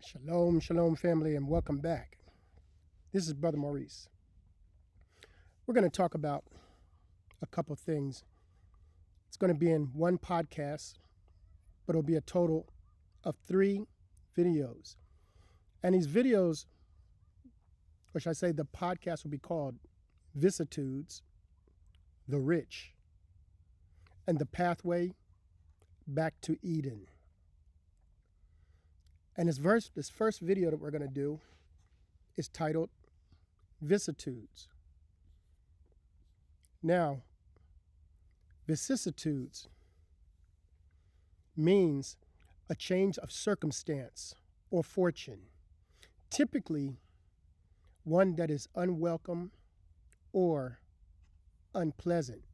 Shalom, shalom, family, and welcome back. This is Brother Maurice. We're going to talk about a couple things. It's going to be in one podcast, but it'll be a total of 3 videos. And these videos, or should I say the podcast will be called Vicissitudes, the Rich, and the Pathway Back to Eden. And this first video that we're going to do is titled Vicissitudes. Now, vicissitudes means a change of circumstance or fortune, typically one that is unwelcome or unpleasant.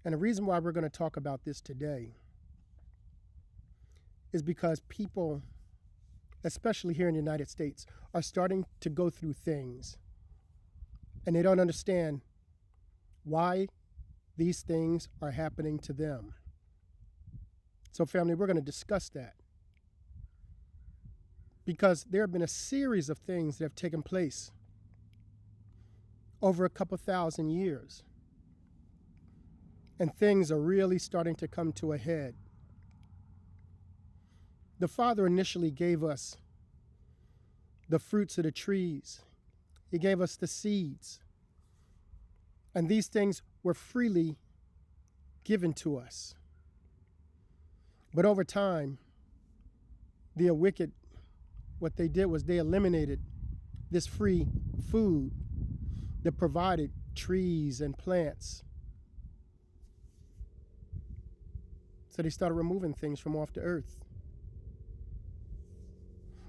And the reason why we're going to talk about this today is because people, especially here in the United States, are starting to go through things and they don't understand why these things are happening to them. So family, we're going to discuss that because there have been a series of things that have taken place over a couple thousand years. And things are really starting to come to a head. The Father initially gave us the fruits of the trees. He gave us the seeds. And these things were freely given to us. But over time, the wicked, what they did was they eliminated this free food that provided trees and plants. So they started removing things from off the earth.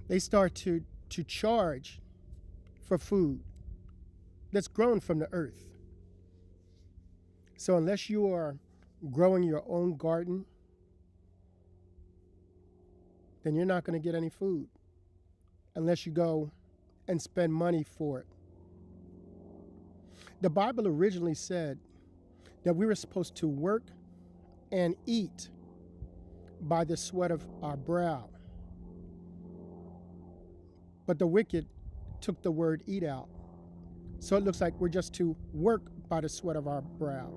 They start to charge for food that's grown from the earth. So unless you are growing your own garden, then you're not going to get any food unless you go and spend money for it. The Bible originally said that we were supposed to work and eat by the sweat of our brow. But the wicked took the word eat out. So it looks like we're just to work by the sweat of our brow.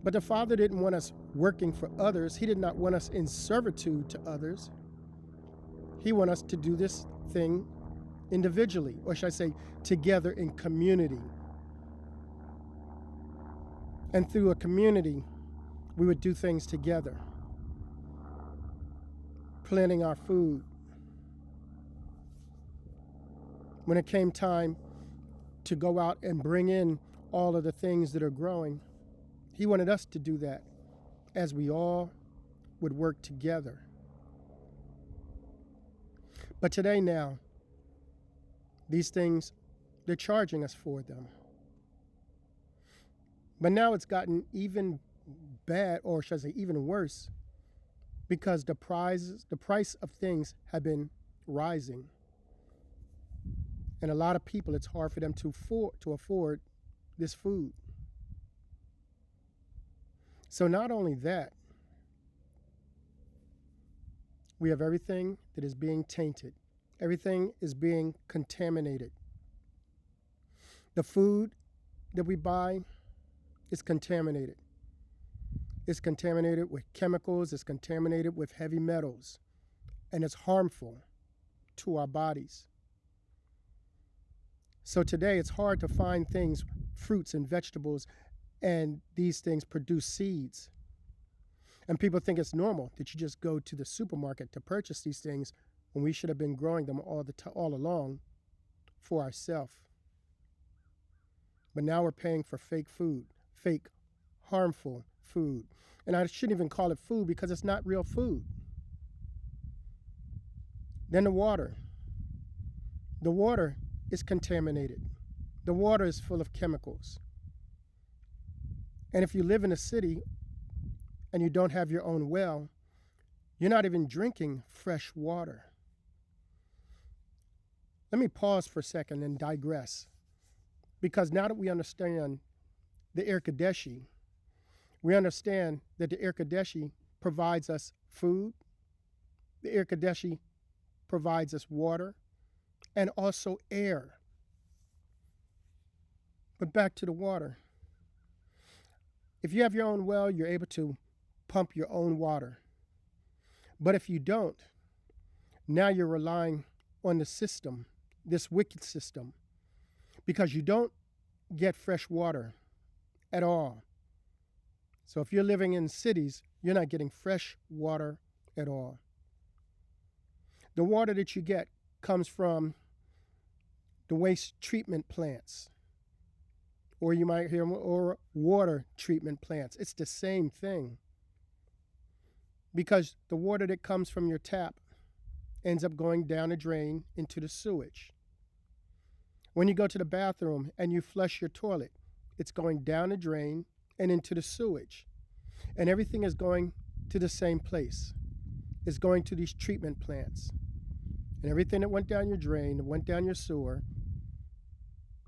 But the Father didn't want us working for others. He did not want us in servitude to others. He wanted us to do this thing individually, or should I say together in community. And through a community, we would do things together, planting our food. When it came time to go out and bring in all of the things that are growing, He wanted us to do that as we all would work together. But today now, these things, they're charging us for them. But now it's gotten even bad, or should I say even worse, because the price of things have been rising. And a lot of people, it's hard for them to afford this food. So not only that, we have everything that is being tainted. Everything is being contaminated. The food that we buy is contaminated. It's contaminated with chemicals. It's contaminated with heavy metals. And it's harmful to our bodies. So today it's hard to find things, fruits and vegetables, and these things produce seeds. And people think it's normal that you just go to the supermarket to purchase these things when we should have been growing them all along for ourselves. But now we're paying for fake food, fake, harmful food. And I shouldn't even call it food because it's not real food. Then the water. The water is contaminated. The water is full of chemicals. And if you live in a city and you don't have your own well, you're not even drinking fresh water. Let me pause for a second and digress. Because now that we understand the Irkadeshi, we understand that the Irkadeshi provides us food, The Air Kadeshi provides us water and also air. But back to the water. If you have your own well, you're able to pump your own water. But if you don't, now you're relying on the system, this wicked system, because you don't get fresh water at all. So if you're living in cities, you're not getting fresh water at all. The water that you get comes from the waste treatment plants, or you might hear, or water treatment plants. It's the same thing, because the water that comes from your tap ends up going down a drain into the sewage. When you go to the bathroom and you flush your toilet, it's going down a drain and into the sewage. And everything is going to the same place. It's going to these treatment plants. And everything that went down your drain, that went down your sewer,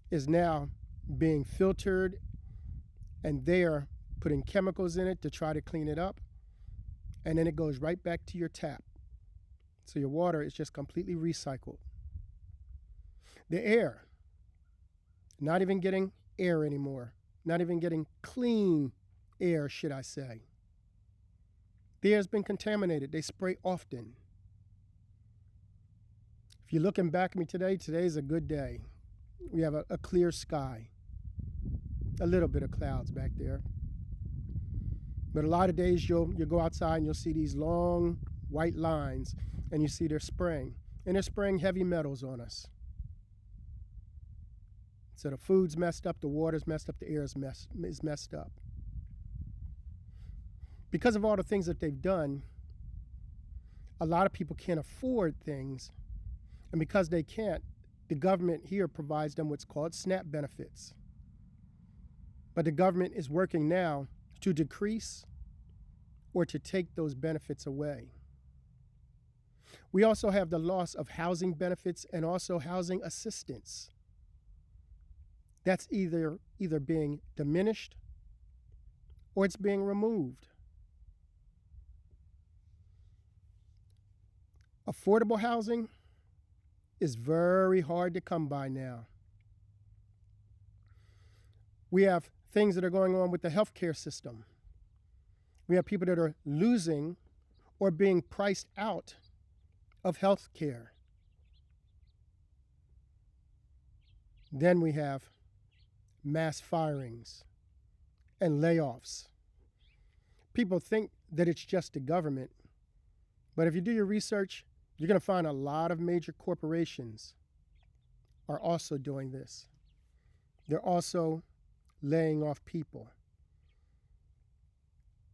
is now being filtered, and they're putting chemicals in it to try to clean it up. And then it goes right back to your tap. So your water is just completely recycled. The air, not even getting air anymore, not even getting clean air, should I say. The air's been contaminated. They spray often. If you're looking back at me today, today's a good day. We have a clear sky, a little bit of clouds back there. But a lot of days you'll go outside and you'll see these long white lines, and you see they're spraying. And they're spraying heavy metals on us. So the food's messed up, the water's messed up, the air is messed up. Because of all the things that they've done, a lot of people can't afford things. And because they can't, the government here provides them what's called SNAP benefits. But the government is working now to decrease or to take those benefits away. We also have the loss of housing benefits and also housing assistance. That's either being diminished or it's being removed. Affordable housing is very hard to come by now. We have things that are going on with the healthcare system. We have people that are losing or being priced out of health care. Then we have mass firings and layoffs. People think that it's just the government, but if you do your research, you're going to find a lot of major corporations are also doing this. They're also laying off people.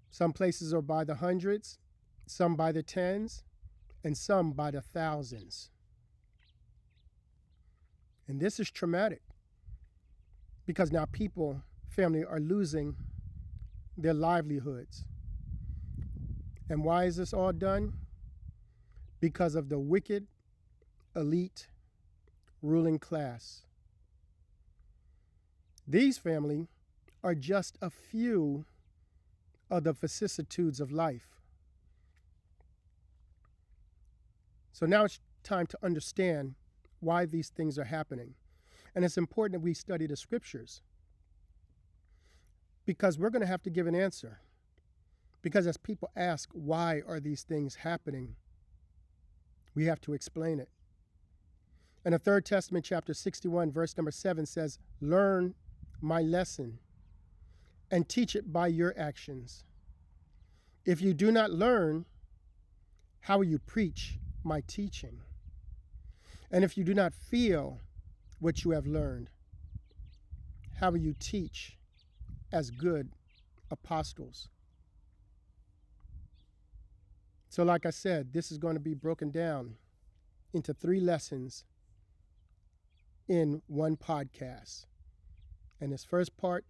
Some places are by the hundreds, some by the tens, and some by the thousands. And this is traumatic because now family are losing their livelihoods. And why is this all done? Because of the wicked, elite, ruling class. These family are just a few of the vicissitudes of life. So now it's time to understand why these things are happening. And it's important that we study the scriptures, because we're going to have to give an answer. Because as people ask, why are these things happening? We have to explain it. And the Third Testament, chapter 61, verse number 7 says, "Learn my lesson and teach it by your actions. If you do not learn, how will you preach my teaching? And if you do not feel what you have learned, how will you teach as good apostles?" So like I said, this is going to be broken down into 3 lessons in one podcast. And this first part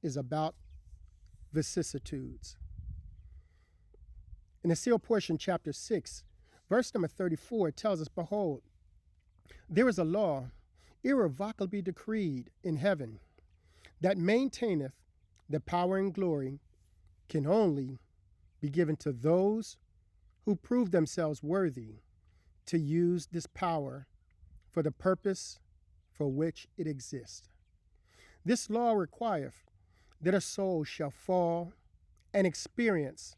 is about vicissitudes. In the sealed portion, chapter 6, verse number 34, it tells us, "Behold, there is a law irrevocably decreed in heaven that maintaineth the power and glory can only be given to those who proved themselves worthy to use this power for the purpose for which it exists. This law requireth that a soul shall fall and experience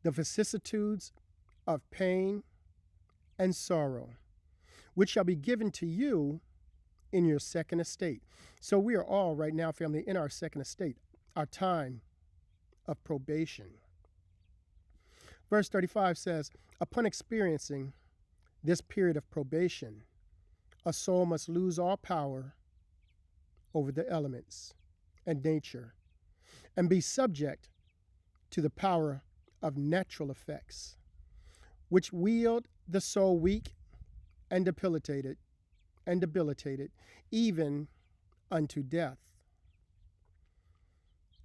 the vicissitudes of pain and sorrow, which shall be given to you in your second estate. So we are all right now, family, in our second estate, our time of probation. Verse 35 says, upon experiencing this period of probation, a soul must lose all power over the elements and nature and be subject to the power of natural effects, which wield the soul weak and debilitated, even unto death.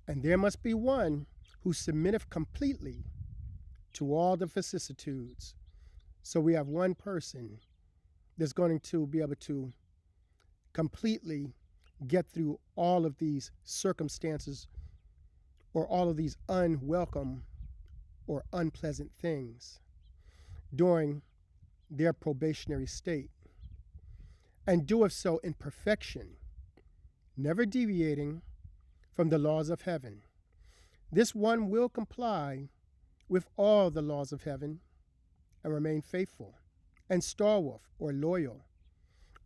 And there must be one who submitteth completely to all the vicissitudes. So we have one person that's going to be able to completely get through all of these circumstances or all of these unwelcome or unpleasant things during their probationary state, and doeth so in perfection, never deviating from the laws of heaven. This one will comply with all the laws of heaven and remain faithful and stalwart or loyal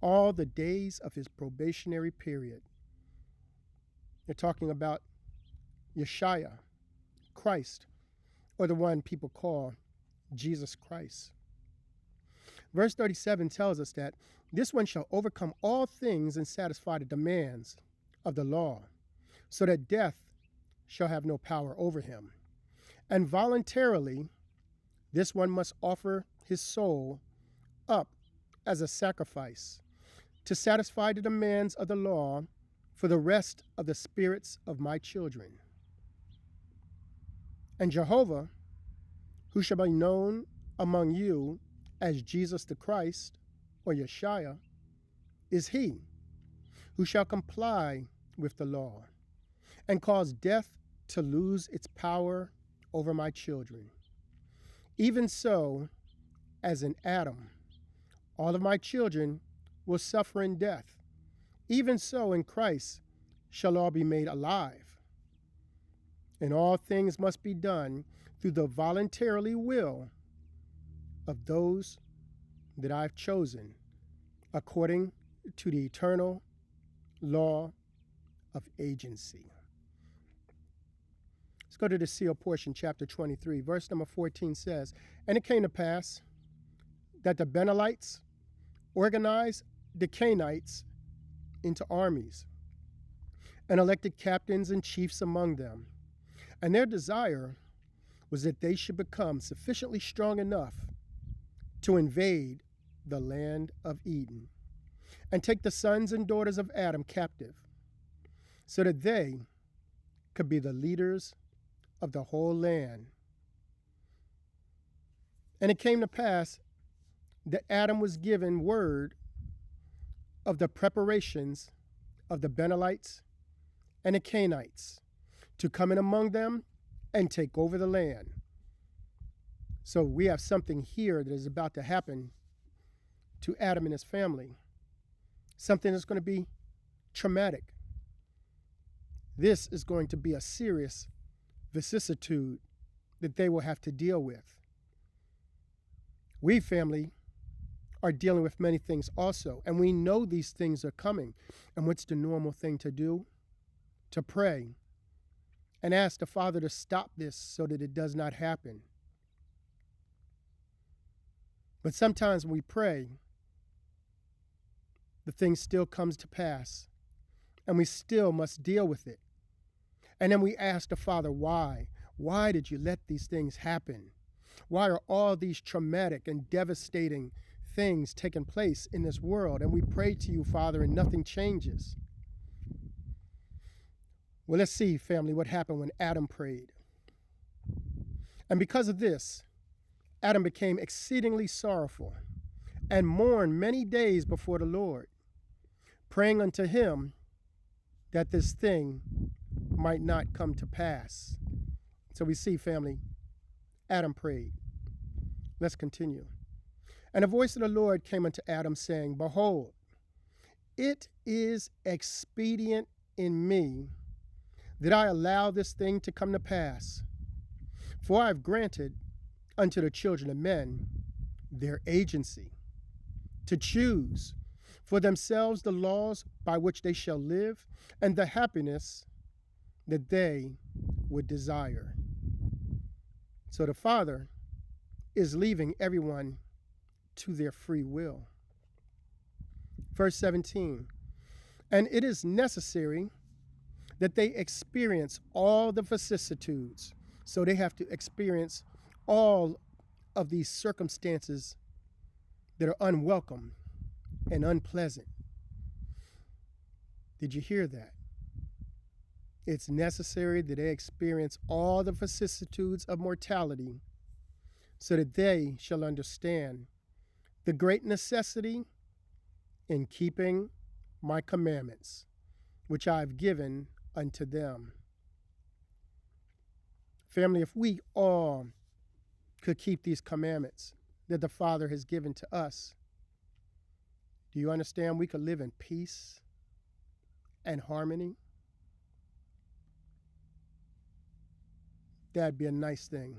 all the days of his probationary period. They're talking about Yeshua, Christ, or the one people call Jesus Christ. Verse 37 tells us that this one shall overcome all things and satisfy the demands of the law, so that death shall have no power over him. And voluntarily, this one must offer his soul up as a sacrifice to satisfy the demands of the law for the rest of the spirits of my children. And Jehovah, who shall be known among you as Jesus the Christ, or Yeshua, is he who shall comply with the law and cause death to lose its power over my children. Even so, as in Adam, all of my children will suffer in death. Even so, in Christ shall all be made alive. And all things must be done through the voluntarily will of those that I've chosen, according to the eternal law of agency. Let's go to the sealed portion, chapter 23. Verse number 14 says, and it came to pass that the Benelites organized the Canaanites into armies and elected captains and chiefs among them. And their desire was that they should become sufficiently strong enough to invade the land of Eden and take the sons and daughters of Adam captive, so that they could be the leaders of the whole land. And it came to pass that Adam was given word of the preparations of the Benelites and the Canaanites to come in among them and take over the land. So we have something here that is about to happen to Adam and his family, something that's going to be traumatic. This is going to be a serious vicissitude that they will have to deal with. We, family, are dealing with many things also, and we know these things are coming. And what's the normal thing to do? To pray and ask the Father to stop this so that it does not happen. But sometimes when we pray, the thing still comes to pass, and we still must deal with it. And then we ask the Father, why? Why did you let these things happen? Why are all these traumatic and devastating things taking place in this world? And we pray to you, Father, and nothing changes. Well, let's see, family, what happened when Adam prayed. And because of this, Adam became exceedingly sorrowful and mourned many days before the Lord, praying unto him that this thing might not come to pass. So we see, family, Adam prayed. Let's continue. And a voice of the Lord came unto Adam, saying, Behold, it is expedient in me that I allow this thing to come to pass. For I have granted unto the children of men their agency, to choose for themselves the laws by which they shall live, and the happiness that they would desire. So the Father is leaving everyone to their free will. Verse 17, and it is necessary that they experience all the vicissitudes. So they have to experience all of these circumstances that are unwelcome and unpleasant. Did you hear that? It's necessary that they experience all the vicissitudes of mortality so that they shall understand the great necessity in keeping my commandments, which I have given unto them. Family, if we all could keep these commandments that the Father has given to us, do you understand we could live in peace and harmony? That'd be a nice thing.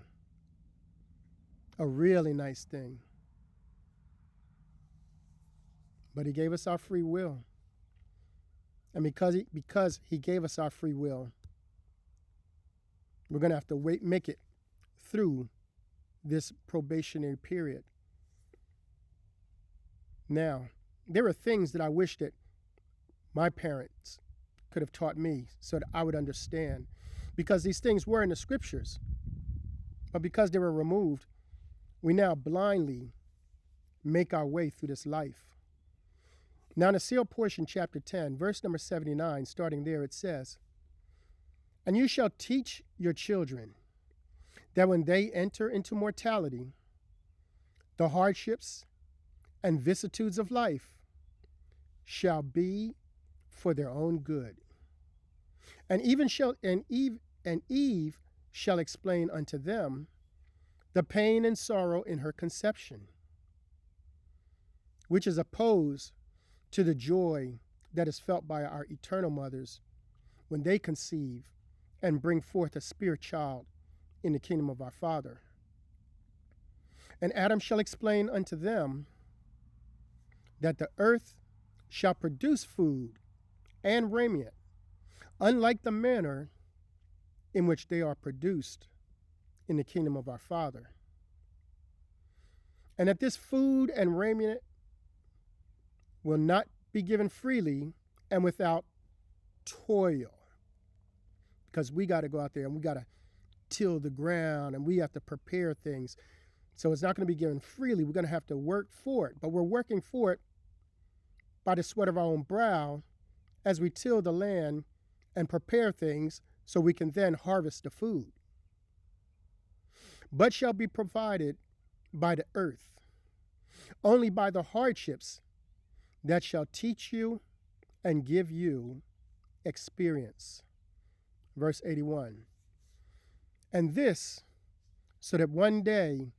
A really nice thing. But he gave us our free will. And because he gave us our free will, we're going to have to make it through this probationary period. Now, there are things that I wish that my parents could have taught me so that I would understand, because these things were in the scriptures, but because they were removed, we now blindly make our way through this life. Now in the sealed portion, chapter 10, verse number 79, starting there, it says, and you shall teach your children that when they enter into mortality, the hardships and vicissitudes of life shall be for their own good. And Eve shall explain unto them the pain and sorrow in her conception, which is opposed to the joy that is felt by our eternal mothers when they conceive and bring forth a spirit child in the kingdom of our Father. And Adam shall explain unto them that the earth shall produce food and raiment, unlike the manner in which they are produced in the kingdom of our Father. And that this food and raiment will not be given freely and without toil. Because we got to go out there and we got to till the ground and we have to prepare things. So it's not going to be given freely. We're going to have to work for it. But we're working for it by the sweat of our own brow as we till the land and prepare things so we can then harvest the food. But shall be provided by the earth, only by the hardships that shall teach you and give you experience. Verse 81. And this, so that one day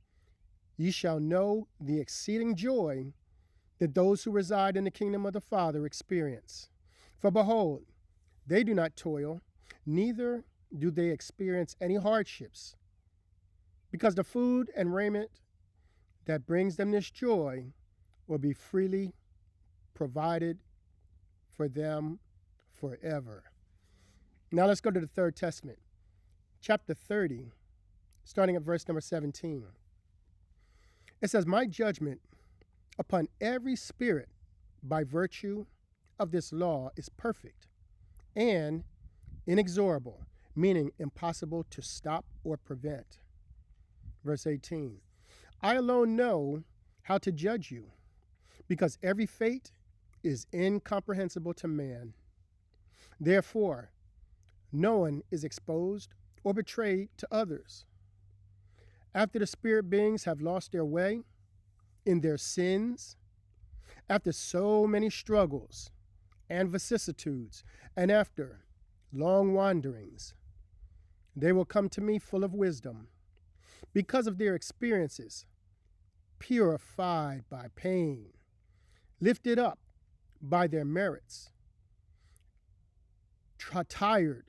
ye shall know the exceeding joy that those who reside in the kingdom of the Father experience. For behold, they do not toil, neither do they experience any hardships, because the food and raiment that brings them this joy will be freely provided for them forever. Now let's go to the Third Testament, chapter 30, starting at verse number 17. It says, my judgment upon every spirit by virtue of this law is perfect and inexorable, meaning impossible to stop or prevent. Verse 18, I alone know how to judge you, because every fate is incomprehensible to man. Therefore, no one is exposed or betrayed to others. After the spirit beings have lost their way in their sins, after so many struggles and vicissitudes, and after long wanderings, they will come to me full of wisdom, because of their experiences purified by pain, lifted up by their merits, tired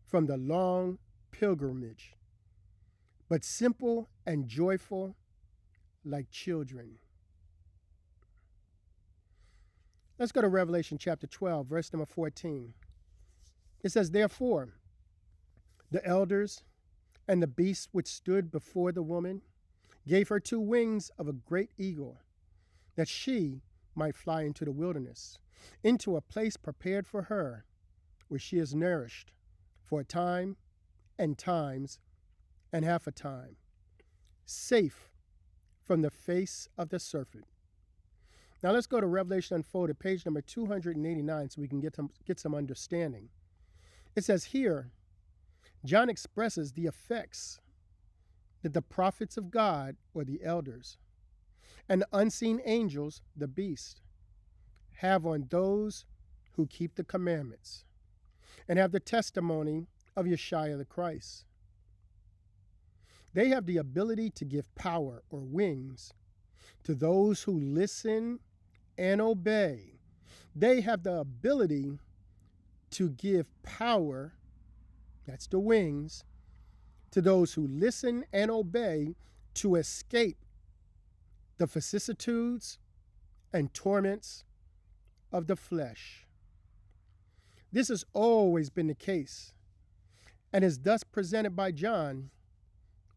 from the long pilgrimage, but simple and joyful like children. Let's go to Revelation chapter 12, verse number 14. It says, "Therefore, the elders and the beasts which stood before the woman gave her 2 wings of a great eagle, that she might fly into the wilderness, into a place prepared for her, where she is nourished for a time and times and half a time, safe from the face of the serpent." Now let's go to Revelation Unfolded, page number 289, so we can get some understanding. It says here, John expresses the effects that the prophets of God, or the elders, and the unseen angels, the beast, have on those who keep the commandments and have the testimony of Yeshua the Christ. They have the ability to give power or wings to those who listen and obey. They have the ability to give power, that's the wings, to those who listen and obey to escape the vicissitudes and torments of the flesh. This has always been the case, and is thus presented by John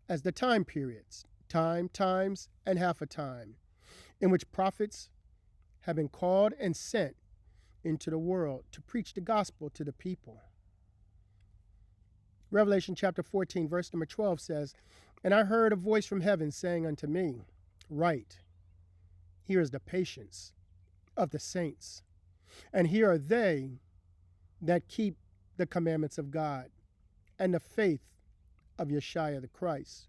as the time periods, time, times, and half a time, in which prophets have been called and sent into the world to preach the gospel to the people. Revelation chapter 14, verse number 12 says, "And I heard a voice from heaven saying unto me, Write, here is the patience of the saints, and here are they that keep the commandments of God and the faith of Yeshua the Christ.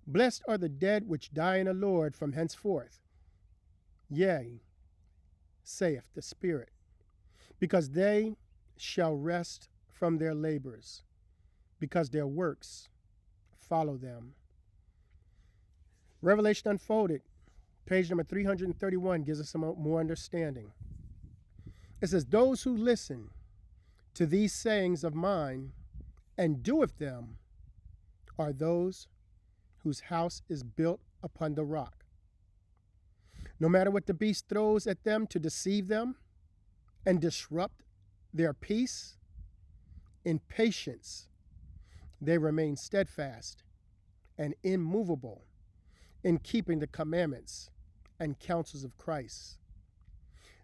Blessed are the dead which die in the Lord from henceforth. Yea, saith the Spirit, because they shall rest from their labors, because their works follow them." Revelation Unfolded, page number 331, gives us some more understanding. It says, "Those who listen to these sayings of mine and doeth them are those whose house is built upon the rock. No matter what the beast throws at them to deceive them and disrupt their peace, in patience they remain steadfast and immovable in keeping the commandments and counsels of Christ.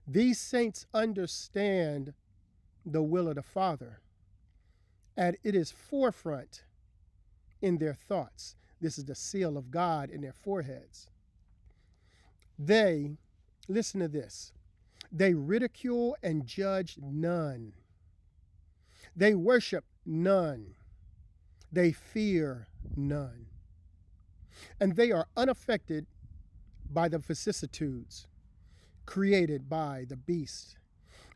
These saints understand the will of the Father, and it is forefront in their thoughts." This is the seal of God in their foreheads. They, listen to this, they ridicule and judge none. They worship none. They fear none. And they are unaffected by the vicissitudes created by the beast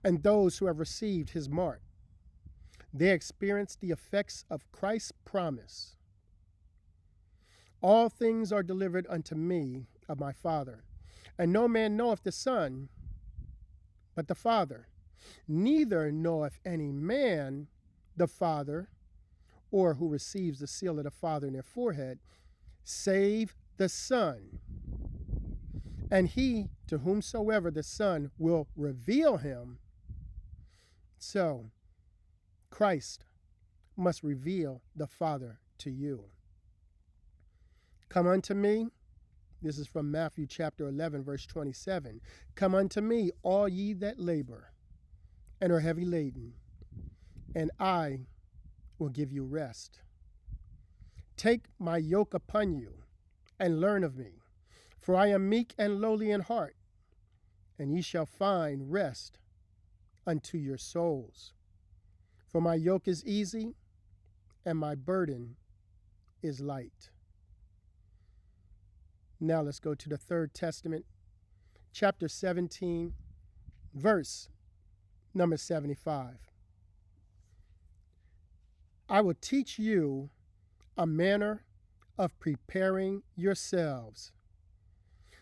and those who have received his mark. They experience the effects of Christ's promise. "All things are delivered unto me of my Father, and no man knoweth the Son but the Father, neither knoweth any man the Father, or who receives the seal of the Father in their forehead, save the Son. And he to whomsoever the Son will reveal him." So, Christ must reveal the Father to you. "Come unto me," this is from Matthew chapter 11, verse 27. "Come unto me, all ye that labor and are heavy laden, and I will give you rest. Take my yoke upon you, and learn of me, for I am meek and lowly in heart, and ye shall find rest unto your souls. For my yoke is easy, and my burden is light." Now let's go to the Third Testament, chapter 17, verse number 75. "I will teach you a manner of preparing yourselves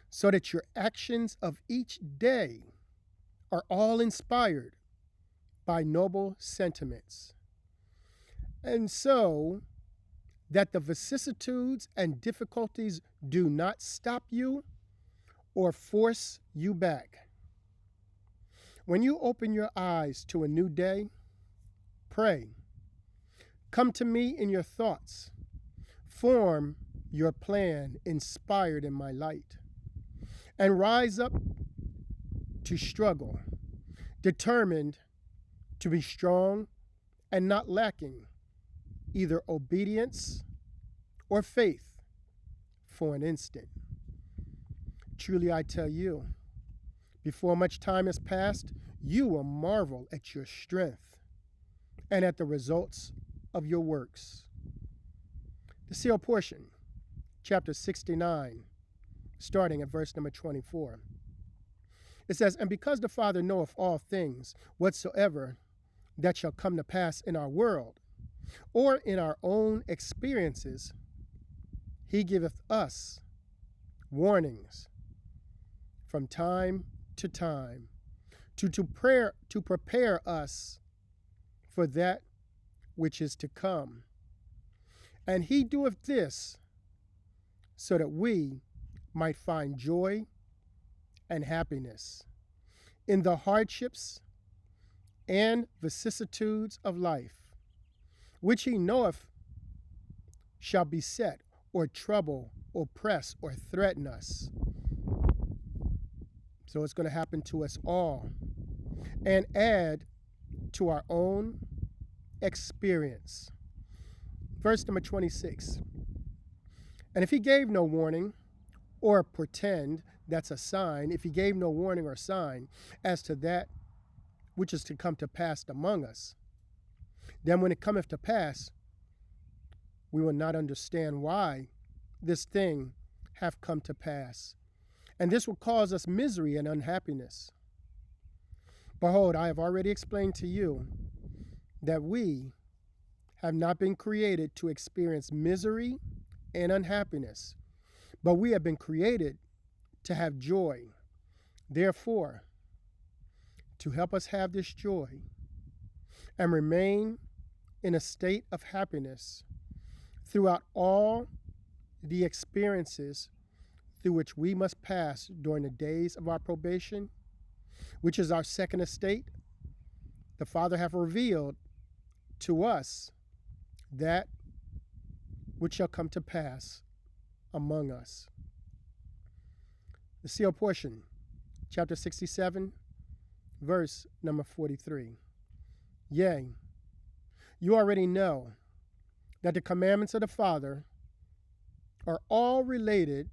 so that your actions of each day are all inspired by noble sentiments, and so that the vicissitudes and difficulties do not stop you or force you back. When you open your eyes to a new day, pray. Come to me in your thoughts. Form your plan inspired in my light. And rise up to struggle, determined to be strong and not lacking either obedience or faith for an instant. Truly I tell you, before much time has passed, you will marvel at your strength and at the results of your works. The sealed portion, chapter 69, starting at verse number 24. It says, "And because the Father knoweth all things whatsoever that shall come to pass in our world, or in our own experiences, he giveth us warnings from time to time to prepare us for that which is to come. And he doeth this so that we might find joy and happiness in the hardships and vicissitudes of life, which he knoweth shall beset or trouble or press or threaten us." So it's going to happen to us all, and add to our own experience. Verse number 26. "And if he gave no warning or portend," that's a sign, "if he gave no warning or sign as to that which is to come to pass among us, then when it cometh to pass, we will not understand why this thing hath come to pass. And this will cause us misery and unhappiness. Behold, I have already explained to you that we have not been created to experience misery and unhappiness, but we have been created to have joy. Therefore, to help us have this joy and remain in a state of happiness throughout all the experiences through which we must pass during the days of our probation, which is our second estate, the Father hath revealed to us that which shall come to pass among us." The sealed portion, chapter 67, verse number 43. "Yea, you already know that the commandments of the Father are all related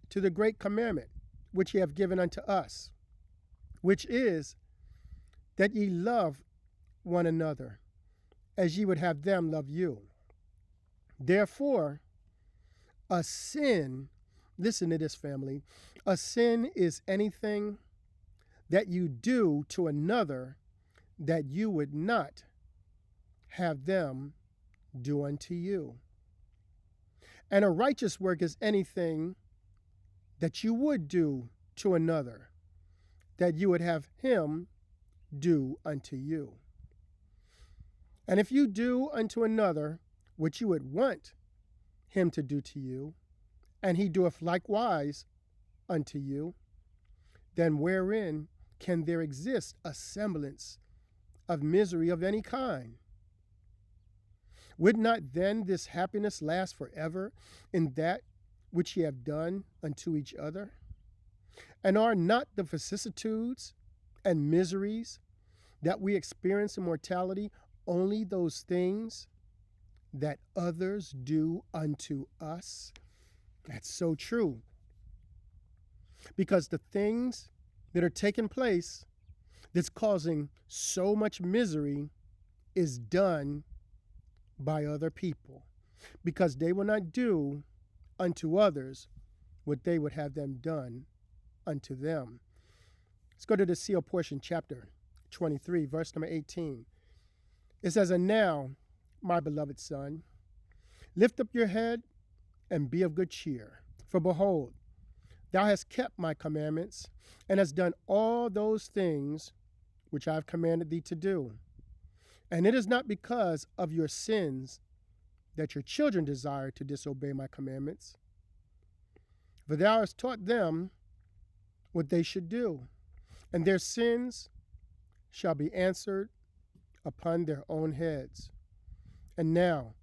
to the great commandment which he hath given unto us, which is that ye love one another as ye would have them love you. Therefore, a sin," listen to this, family, "a sin is anything that you do to another that you would not have them do unto you. And a righteous work is anything that you would do to another that you would have him do unto you. And if you do unto another what you would want him to do to you, and he doeth likewise unto you, then wherein can there exist a semblance of misery of any kind? Would not then this happiness last forever in that which ye have done unto each other? And are not the vicissitudes and miseries that we experience in mortality only those things that others do unto us?" That's so true. Because the things that are taking place that's causing so much misery is done by other people, because they will not do unto others what they would have them done unto them. Let's go to the sealed portion, chapter 23, verse number 18. It says, "And now, my beloved son, lift up your head and be of good cheer. For behold, thou hast kept my commandments, and hast done all those things which I have commanded thee to do. And it is not because of your sins that your children desire to disobey my commandments, for thou hast taught them what they should do, and their sins shall be answered upon their own heads. And now,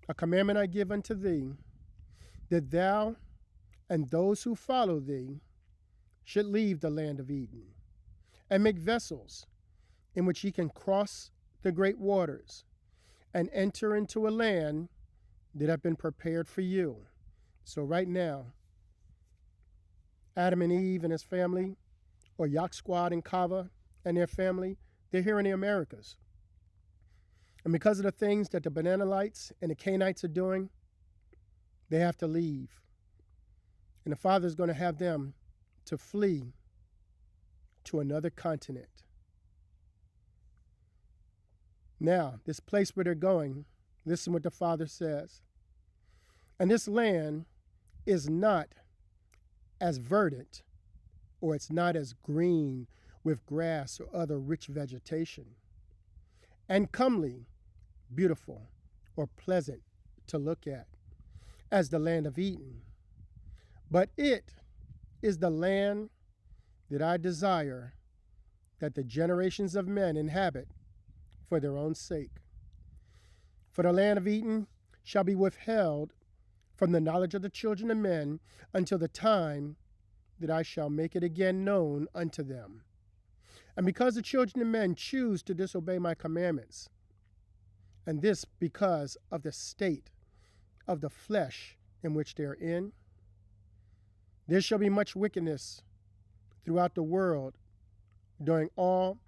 a commandment I give unto thee, that thou and those who follow thee should leave the land of Eden, and make vessels in which ye can cross the great waters, and enter into a land that have been prepared for you. So right now, Adam and Eve and his family, or Yacht Squad and Kava and their family, they're here in the Americas. And because of the things that the Bananalites and the Canaanites are doing, they have to leave. And the Father's going to have them to flee to another continent. Now, this place where they're going, listen what the Father says. And this land is not as verdant, or it's not as green with grass or other rich vegetation, and comely, beautiful, or pleasant to look at, as the land of Eden. But it is the land that I desire that the generations of men inhabit for their own sake. For the land of Eden shall be withheld from the knowledge of the children of men until the time that I shall make it again known unto them. And because the children of men choose to disobey my commandments, and this because of the state of the flesh in which they are in, there shall be much wickedness throughout the world during all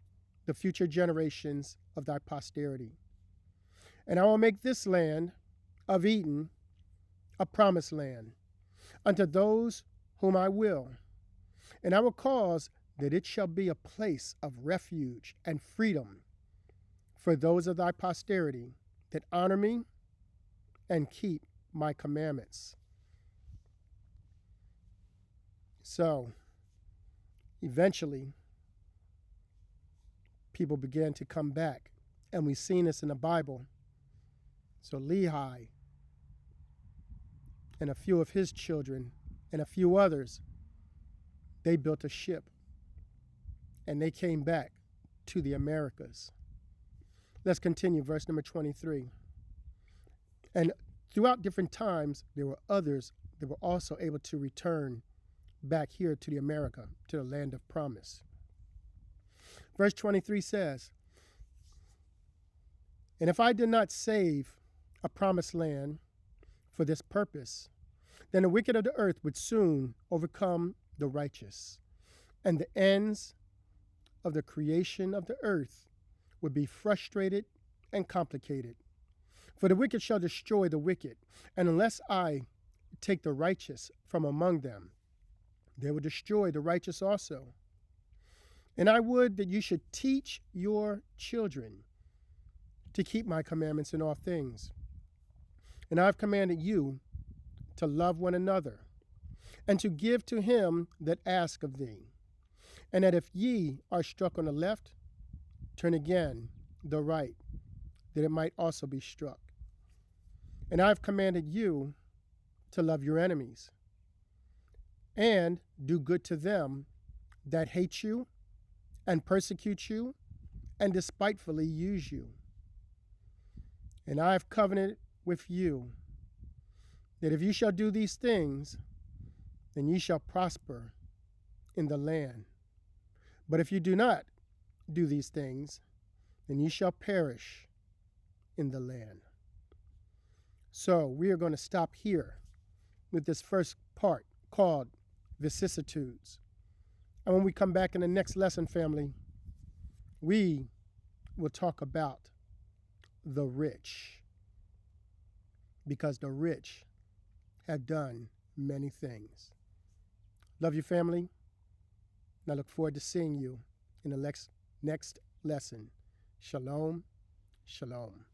the future generations of thy posterity. And I will make this land of Eden a promised land unto those whom I will, and I will cause that it shall be a place of refuge and freedom for those of thy posterity that honor me and keep my commandments. So, eventually, people began to come back, and we've seen this in the Bible. So Lehi and a few of his children and a few others, they built a ship, and they came back to the Americas. Let's continue, verse number 23. And throughout different times, there were others that were also able to return back here to the America, to the land of promise. Verse 23 says, and if I did not save a promised land for this purpose, then the wicked of the earth would soon overcome the righteous, and the ends of the creation of the earth would be frustrated and complicated. For the wicked shall destroy the wicked, and unless I take the righteous from among them, they will destroy the righteous also. And I would that you should teach your children to keep my commandments in all things. And I have commanded you to love one another, and to give to him that ask of thee. And that if ye are struck on the left, turn again the right, that it might also be struck. And I have commanded you to love your enemies, and do good to them that hate you, and persecute you, and despitefully use you. And I have covenanted with you, that if you shall do these things, then ye shall prosper in the land. But if you do not do these things, then ye shall perish in the land. So we are going to stop here with this first part called Vicissitudes. And when we come back in the next lesson, family, we will talk about the rich, because the rich have done many things. Love you, family, and I look forward to seeing you in the next lesson. Shalom, shalom.